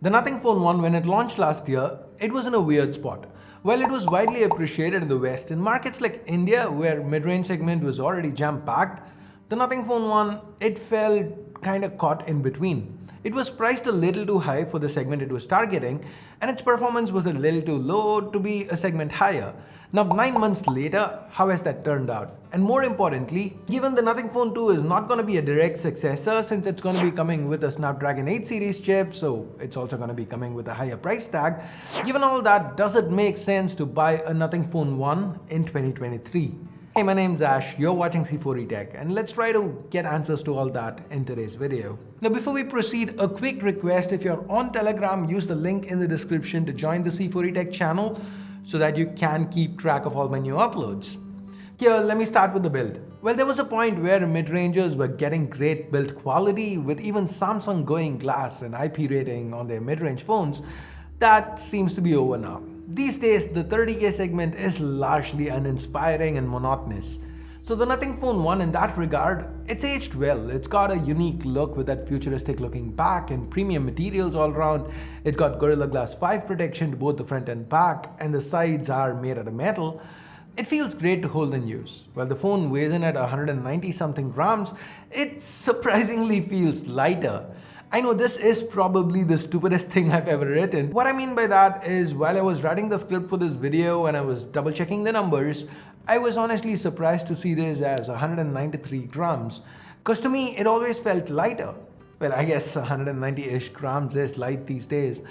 The Nothing Phone 1, when it launched last year, it was in a weird spot. While it was widely appreciated in the West, in markets like India, where mid-range segment was already jam-packed, the Nothing Phone 1, it felt kind of caught in between. It was priced a little too high for the segment it was targeting, and its performance was a little too low to be a segment higher. Now, 9 months later, how has that turned out? And more importantly, given the Nothing Phone 2 is not going to be a direct successor since it's going to be coming with a Snapdragon 8 series chip, so it's also going to be coming with a higher price tag. Given all that, does it make sense to buy a Nothing Phone 1 in 2023? Hey, my name's Ash, you're watching C4E Tech, and let's try to get answers to all that in today's video. Now before we proceed, a quick request: if you're on Telegram, use the link in the description to join the C4E Tech channel so that you can keep track of all my new uploads. Here, let me start with the build. Well, there was a point where mid-rangers were getting great build quality, with even Samsung going glass and IP rating on their mid-range phones. That seems to be over now. These days, the 30K segment is largely uninspiring and monotonous. So the Nothing Phone 1 in that regard, it's aged well. It's got a unique look with that futuristic looking back and premium materials all around. It's got Gorilla Glass 5 protection to both the front and back, and the sides are made out of metal. It feels great to hold and use. While the phone weighs in at 190 something grams, it surprisingly feels lighter. I know this is probably the stupidest thing I've ever written. What I mean by that is, while I was writing the script for this video and I was double checking the numbers, I was honestly surprised to see this as 193 grams. Cause to me, it always felt lighter. Well, I guess 190-ish grams is light these days.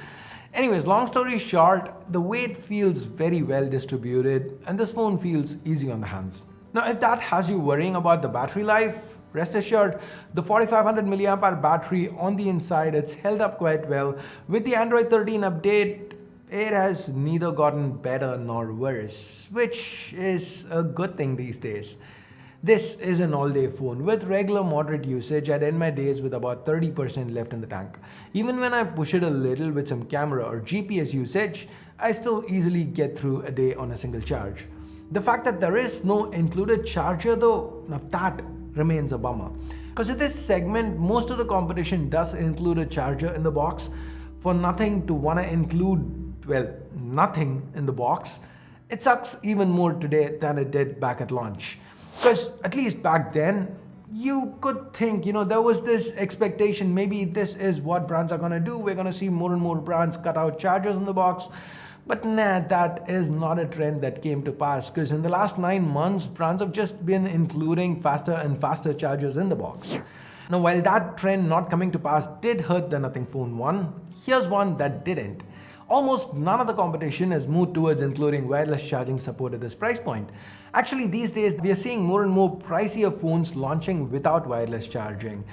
Anyways, long story short, the weight feels very well distributed and this phone feels easy on the hands. Now, if that has you worrying about the battery life, rest assured, the 4500 mAh battery on the inside, it's held up quite well. With the Android 13 update, it has neither gotten better nor worse, which is a good thing these days. This is an all-day phone. With regular moderate usage, I'd end my days with about 30% left in the tank. Even when I push it a little with some camera or GPS usage, I still easily get through a day on a single charge. The fact that there is no included charger though, now that remains a bummer. Because in this segment, most of the competition does include a charger in the box. For nothing to want to include, well, nothing in the box, it sucks even more today than it did back at launch. Because at least back then, you could think, there was this expectation, maybe this is what brands are going to do. We're going to see more and more brands cut out chargers in the box. But nah, that is not a trend that came to pass, because in the last 9 months, brands have just been including faster and faster chargers in the box. Now, while that trend not coming to pass did hurt the Nothing Phone 1, here's one that didn't. Almost none of the competition has moved towards including wireless charging support at this price point. Actually, these days, we are seeing more and more pricier phones launching without wireless charging.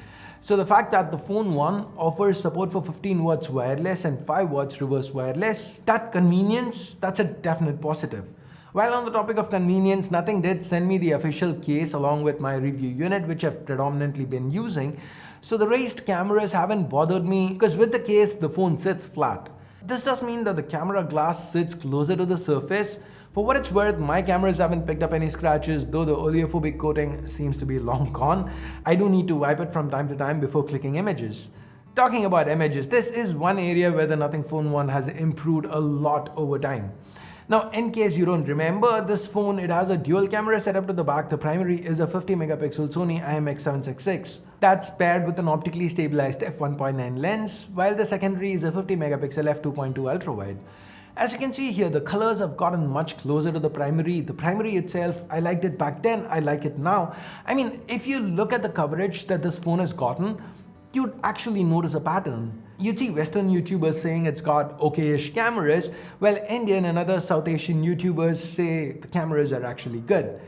So the fact that the Phone 1 offers support for 15 watts wireless and 5 watts reverse wireless, that convenience, that's a definite positive. While on the topic of convenience, Nothing did send me the official case along with my review unit, which I've predominantly been using. So the raised cameras haven't bothered me, because with the case, the phone sits flat. This does mean that the camera glass sits closer to the surface. For what it's worth, my cameras haven't picked up any scratches, though the oleophobic coating seems to be long gone. I do need to wipe it from time to time before clicking images. Talking about images, this is one area where the Nothing Phone 1 has improved a lot over time. Now, in case you don't remember, this phone, it has a dual camera setup to the back. The primary is a 50 megapixel Sony IMX766. That's paired with an optically stabilized f1.9 lens, while the secondary is a 50 megapixel f2.2 ultra wide. As you can see here, the colors have gotten much closer to the primary. The primary itself, I liked it back then, I like it now. I mean, if you look at the coverage that this phone has gotten, you'd actually notice a pattern. You'd see Western YouTubers saying it's got okay-ish cameras, while Indian and other South Asian YouTubers say the cameras are actually good.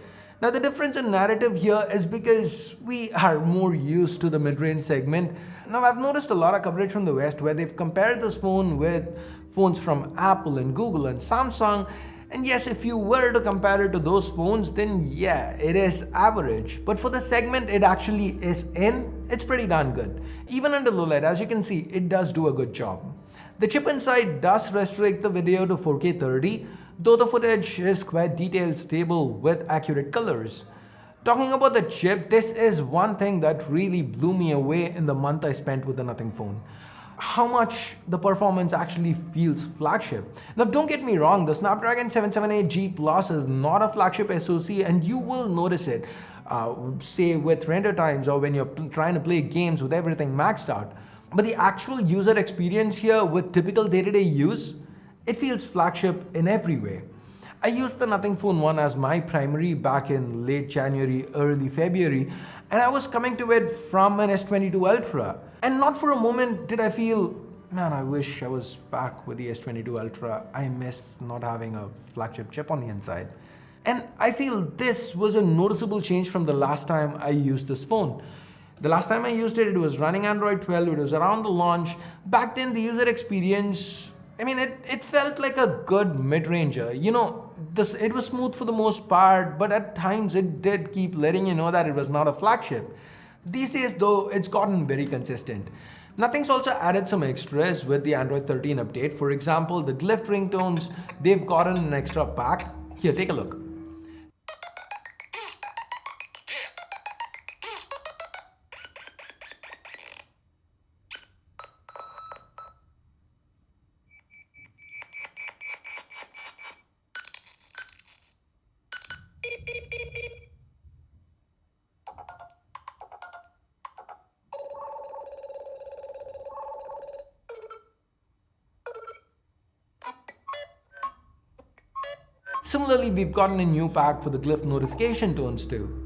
Now the difference in narrative here is because we are more used to the mid-range segment. Now I've noticed a lot of coverage from the West where they've compared this phone with phones from Apple and Google and Samsung. And yes, if you were to compare it to those phones, then yeah, it is average. But for the segment it actually is in, it's pretty darn good. Even under low light, as you can see, it does do a good job. The chip inside does restrict the video to 4K 30, though the footage is quite detailed, stable with accurate colors. Talking about the chip, this is one thing that really blew me away in the month I spent with the Nothing Phone. how much the performance actually feels flagship. Now don't get me wrong, the Snapdragon 778G Plus is not a flagship SoC, and you will notice it, say with render times or when you're trying to play games with everything maxed out. But the actual user experience here with typical day-to-day use, it feels flagship in every way. I used the Nothing Phone 1 as my primary back in late January, early February, and I was coming to it from an S22 Ultra. And not for a moment did I feel, man, I wish I was back with the S22 Ultra. I miss not having a flagship chip on the inside. And I feel this was a noticeable change from the last time I used this phone. The last time I used it, it was running Android 12, it was around the launch. Back then, the user experience, it felt like a good mid-ranger. It was smooth for the most part, but at times it did keep letting you know that it was not a flagship. These days though, it's gotten very consistent. Nothing's also added some extras with the Android 13 update. For example, the Glyph ringtones, they've gotten an extra pack. Here, take a look. Similarly, we've gotten a new pack for the Glyph notification tones too.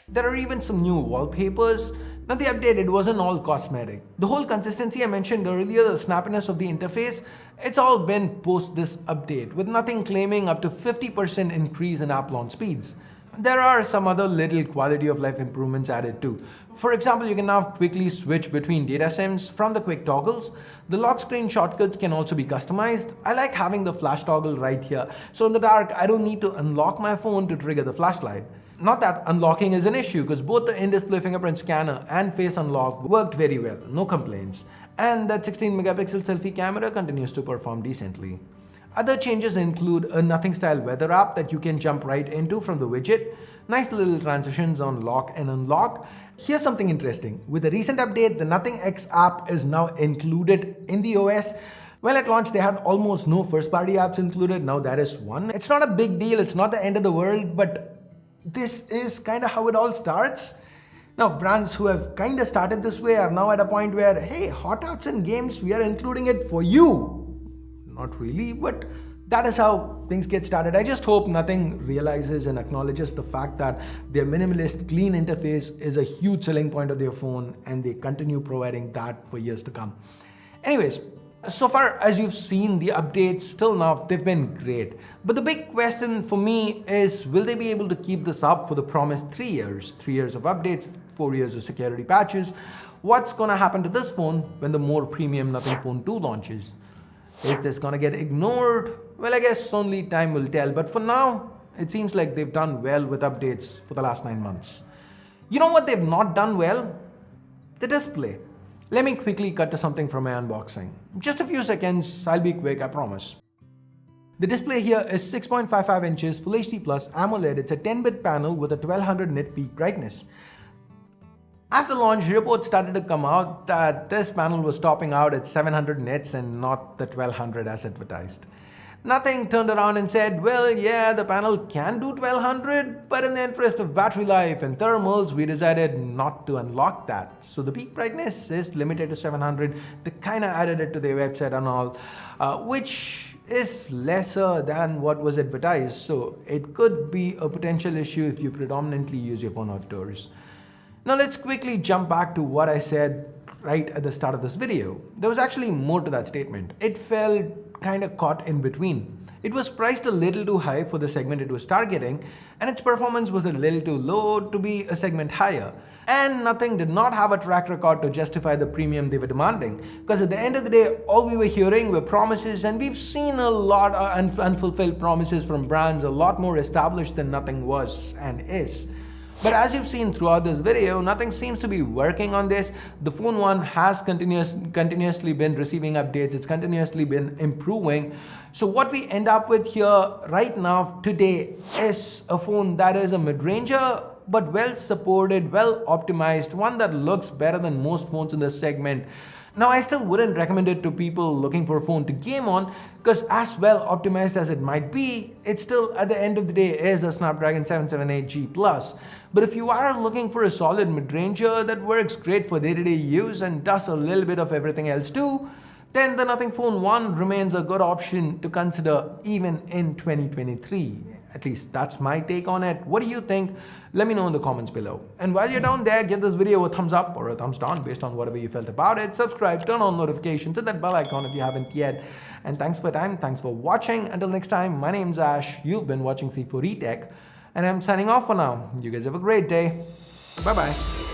There are even some new wallpapers. Now the update, it wasn't all cosmetic. The whole consistency I mentioned earlier, the snappiness of the interface, it's all been post this update, with Nothing claiming up to 50% increase in app launch speeds. There are some other little quality of life improvements added too. For example, you can now quickly switch between data SIMs from the quick toggles. The lock screen shortcuts can also be customized. I like having the flash toggle right here, so in the dark I don't need to unlock my phone to trigger the flashlight. Not that unlocking is an issue, because both the in-display fingerprint scanner and face unlock worked very well, no complaints. And that 16 megapixel selfie camera continues to perform decently. Other changes include a Nothing style weather app that you can jump right into from the widget, nice little transitions on lock and unlock. Here's something interesting. With the recent update, the Nothing X app is now included in the OS. Well, at launch, they had almost no first-party apps included. Now there is one. It's not a big deal, it's not the end of the world, but this is kind of how it all starts. Now, brands who have kind of started this way are now at a point where, hey, hot apps and games, we are including it for you. Not really, but that is how things get started. I just hope Nothing realizes and acknowledges the fact that their minimalist, clean interface is a huge selling point of their phone, and they continue providing that for years to come. Anyways, so far as you've seen the updates till now, they've been great. But the big question for me is, will they be able to keep this up for the promised 3 years? 3 years of updates, 4 years of security patches. What's gonna happen to this phone when the more premium Nothing Phone 2 launches? Is this gonna get ignored? Well, I guess only time will tell. But for now, it seems like they've done well with updates for the last 9 months. You know what they've not done well? The display. Let me quickly cut to something from my unboxing. Just a few seconds, I'll be quick, I promise. The display here is 6.55 inches Full HD Plus AMOLED. It's a 10-bit panel with a 1200 nit peak brightness. After launch, reports started to come out that this panel was topping out at 700 nits and not the 1200 as advertised. Nothing turned around and said, well, yeah, the panel can do 1200, but in the interest of battery life and thermals, we decided not to unlock that. So the peak brightness is limited to 700. They kind of added it to their website and all, which is lesser than what was advertised. So it could be a potential issue if you predominantly use your phone outdoors. Now let's quickly jump back to what I said right at the start of this video. There was actually more to that statement. It felt kind of caught in between. It was priced a little too high for the segment it was targeting, and its performance was a little too low to be a segment higher. And Nothing did not have a track record to justify the premium they were demanding, because at the end of the day, all we were hearing were promises, and we've seen a lot of unfulfilled promises from brands a lot more established than Nothing was and is. But as you've seen throughout this video, nothing seems to be working on this. The Phone 1 has continuously been receiving updates. It's continuously been improving. So what we end up with here right now today is a phone that is a mid-ranger, but well supported, well optimized, one that looks better than most phones in this segment. Now, I still wouldn't recommend it to people looking for a phone to game on, because as well optimized as it might be, it still at the end of the day is a Snapdragon 778G Plus. But if you are looking for a solid mid-ranger that works great for day-to-day use and does a little bit of everything else too, then the Nothing Phone 1 remains a good option to consider even in 2023. At least that's my take on it. What do you think? Let me know in the comments below. And while you're down there, give this video a thumbs up or a thumbs down based on whatever you felt about it. Subscribe, turn on notifications, hit that bell icon if you haven't yet. And thanks for your time. Thanks for watching. Until next time, my name's Ash. You've been watching C4E Tech. And I'm signing off for now. You guys have a great day. Bye-bye.